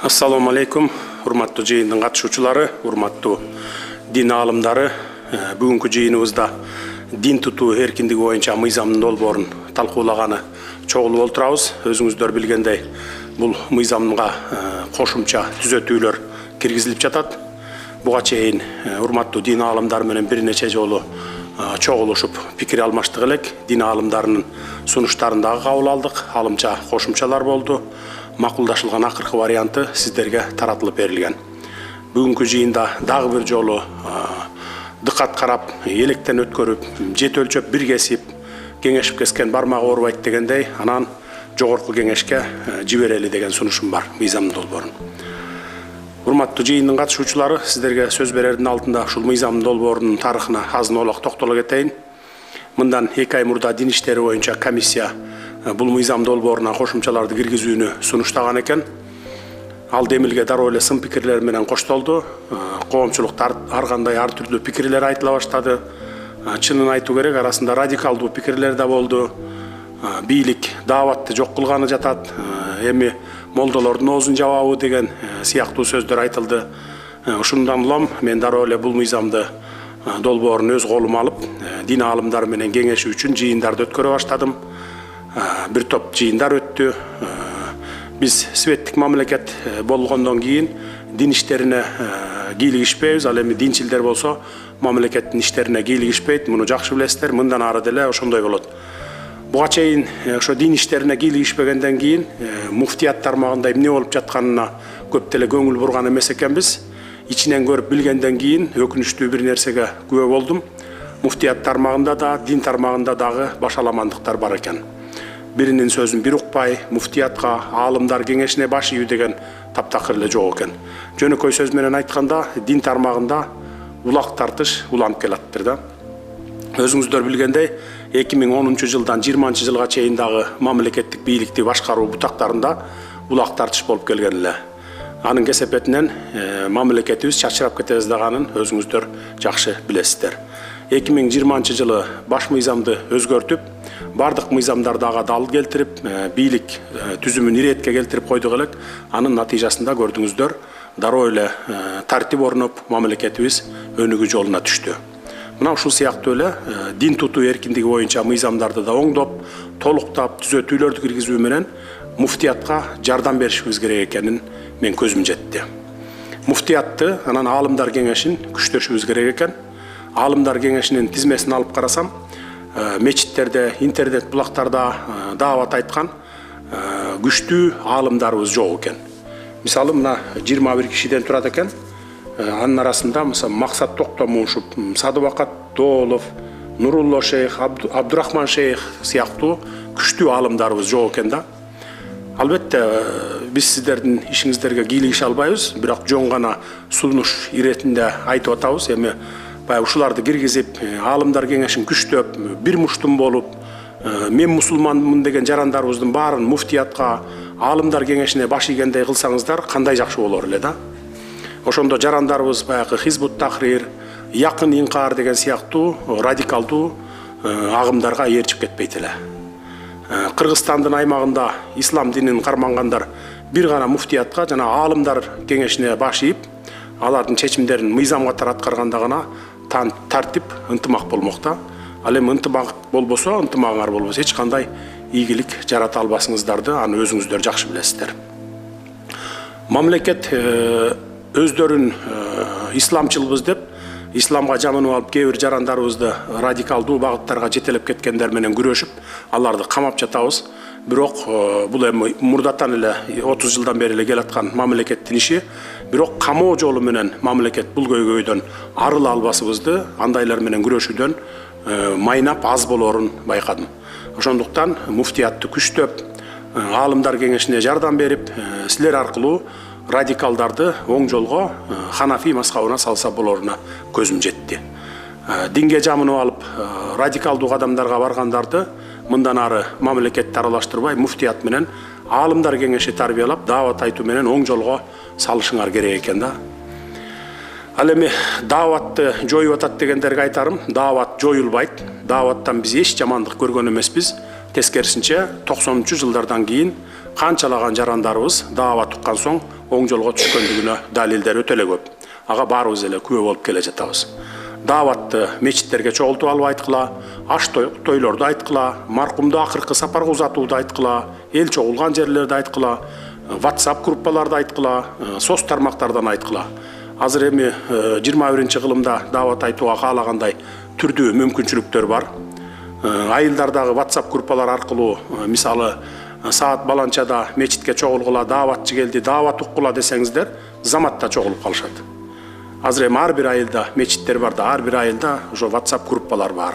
Ассаламу алейкум, урматтуу жыйындын катышуучулары, урматтуу дин аалымдары. Бүгүнкү жыйыныбызда дин тутуу эркиндиги боюнча мыйзамдын долбоорун талкуулаганы чогулуп отурабыз. Өзүңүздөр билгендей, бул мыйзамга кошумча түзөтүүлөр киргизилип жатат. Буга чейин урматтуу дин аалымдары менен бир нече жолу чогулушуп пикир алмаштык элек. Дин аалымдарынын сунуштарын дагы кабыл алдык. Алымча кошумчалар болду. Макулдашылган акыркы варианты сиздерге таратылып берилген. Бүгүнкү жыйында дагы бир жолу дыкат карап, электен өткөрүп, жет өлчөп, бир кесип, кеңешип кескен бармагы оорубайт дегендей, анан жогорку кеңешке жиберели деген сунушум бар, мыйзамдын долбоорун. Урматтуу жыйындын катышуучулары, сиздерге сөз берердин алдында ушул мыйзамдын долбоорунун тарыхына азын олак токтоло кетейин. Мындан 2 ай мурда дин иштери боюнча комиссия бул мыйзам долбооруна кошумчаларды киргизүүнү сунуштаган экен. Ал демилге дароо эле сын пикирлер менен коштолду. Коомчулукта ар кандай ар түрдүү пикирлер айтыла баштады. Чынын айтуу керек, арасында радикалдуу пикирлер да болду. Бийлик дааватты жок кылганы жатат, эми молдолордун оозун жабабы деген сыяктуу сөздөр айтылды. Ушундан улам мен дароо эле бул мыйзамды долбоорун өз колума алып, дин аалымдары менен кеңешүү үчүн жыйындарды өткөрө баштадым. Бир топ жыйындар өттү. Биз светтик мамлекет болгондон кийин дин иштерине кийлигишпейбиз. Ал эми динчилдер болсо мамлекеттин иштерине кийлигишпейт. Муну жакшы билесиздер. Мындан ары деле ошондой болот. Буга чейин ошо дин иштерине кийлигишпегенден кийин муфтият тармагында эмне болуп жатканына көп деле көңүл бурган эмес экенбиз. Ичинен көрүп билгенден кийин өкүнүчтүү бир нерсеге күбө болдум. Муфтият тармагында да, дин тармагында дагы башаламандыктар бар экен. Биринин сөзүн бир укпай, муфтиятка, аалымдар кеңешине баш ийүү деген таптакыр эле жок экен. Жөнөкөй сөз менен айтканда, дин тармагында улак тартыш уланып келатыптыр да. Өзүңүздөр билгендей, 2010 жылдан 20 жылга чейин дагы мамлекеттик бийликти башкаруу бутактарында улак тартыш болуп келген эле. Анын кесепетинен мамлекетибиз чачырап кетебиздеганын өзүңүздөр жакшы билесиздер. 2020 жылы баш мыйзамды өзгөртүп, бардык мыйзамдарды ага дал келтирип, бийлик түзүмүн иретке келтирип койдук элек. Анын натыйжасында көрдүңүздөр, дароо эле тартип орноп, мамлекетибиз өнүгүү жолуна түштү. Мына ушул сыяктуу эле дин тутуу эркиндиги боюнча мыйзамдарды да оңдоп, толуктап, түзөтүүлөрдү киргизүү менен муфтиятка жардам беришибиз керек экенин мен көзүм жетти. Муфтиятты анан аалымдар кеңешин күчтөшүбүз керек экен. Аалымдар кеңешинин тизмесин алып карасам, мечиттерде, интернет булактарда даават айткан күчтүү аалымдарыбыз жок экен. Мисалы, мына 21 кишиден турат экен. Анын арасында Максат Токтомушев, Садыбакат Доолов, Нурулло шейх, Абдурахман шейх сыяктуу күчтүү аалымдарыбыз жок экен да. Албетте, биз сиздердин ишиңиздерге кийлигише албайбыз, бирок жөн гана сунуш иретинде айтып атабыз. Эми ушуларды киргизип, аалымдар кеңешин күчтөп, бир муштум болуп, мен мусулманмын деген жарандарыбыздын баарын муфтиятка, аалымдар кеңешине баш ийгендей кылсаңыздар, кандай жакшы болор эле да. Ошондо жарандарыбыз баягы Хизбут Тахрир, Якын Инкаар деген сыяктуу радикалдуу агымдарга ээрчип кетпейт эле. Кыргызстандын аймагында ислам динин кармангандар бир гана муфтиятка жана аалымдар кеңешине баш ийип, алардын чечимдерин мыйзамга тараткарганда гана тартип, ынтымак болмокта. Ал эми ынтымак болбосо, ынтымагыңар болбосо эч кандай ийгилик жарата албасыңыздарды аны өзүңүздөр жакшы билесиздер. Мамлекет өздөрүн исламчылбыз деп, исламга жаманып алып, кээ бир жарандарыбызды радикалдуу багыттарга жетелеп кеткендер менен күрөшүп, аларды камап жатабыз. Бирок бул эми мурдатан эле 30 жылдан бери эле келаткан мамлекеттин иши. Бирок камоо жолу менен мамлекет бул көйгөйдөн арыла албасыбызды, андайлар менен күрөшүүдөн майнап аз болорун байкадым. Ошондуктан муфтиятты күчтөп, аалымдар кеңешине жардам берип, силер аркылуу радикалдарды оң жолго ханафи мазхабына салса болоруна көзүм жетти. Динге жамынып алып, радикалдуу кадамдарга баргандарды мындан ары мамлекетти аралаштырбай, муфтият менен аалымдар кеңеши тарбиялап, даават айтуу менен оң жолго салышыңар керек экен да. Ал эми дааватты жоюп атат дегендерге айтарым, даават жоюлбайт. Дааваттан биз эч жамандык көргөн эмеспиз. Тескерисинче 90-жылдардан кийин канчалаган жарандарыбыз даават уккан соң оң жолго түшкөндүгүнө далилдер өтө эле көп. Ага баарыбыз эле күбө болуп келе жатабыз. Дааватты мечиттерге чогултуп алып айткыла, аш тойлорду айткыла, маркумду акыркы сапарга узатууду айткыла, эл чогулган жерлерди айткыла, WhatsApp группаларды айткыла, соц тармактардан айткыла. Азыр эми 21-кылымда даават айтууга каалагандай түрдүү мүмкүнчүлүктөр бар. Айылдардагы WhatsApp группалар аркылуу, мисалы, саат баланчада мечитке чогулгула, дааватчы келди, даават уккула десеңиздер, заматта чогулуп калышат. Азыр эми ар бир айылда мечиттер бар да, ар бир айылда ошо WhatsApp группалар бар.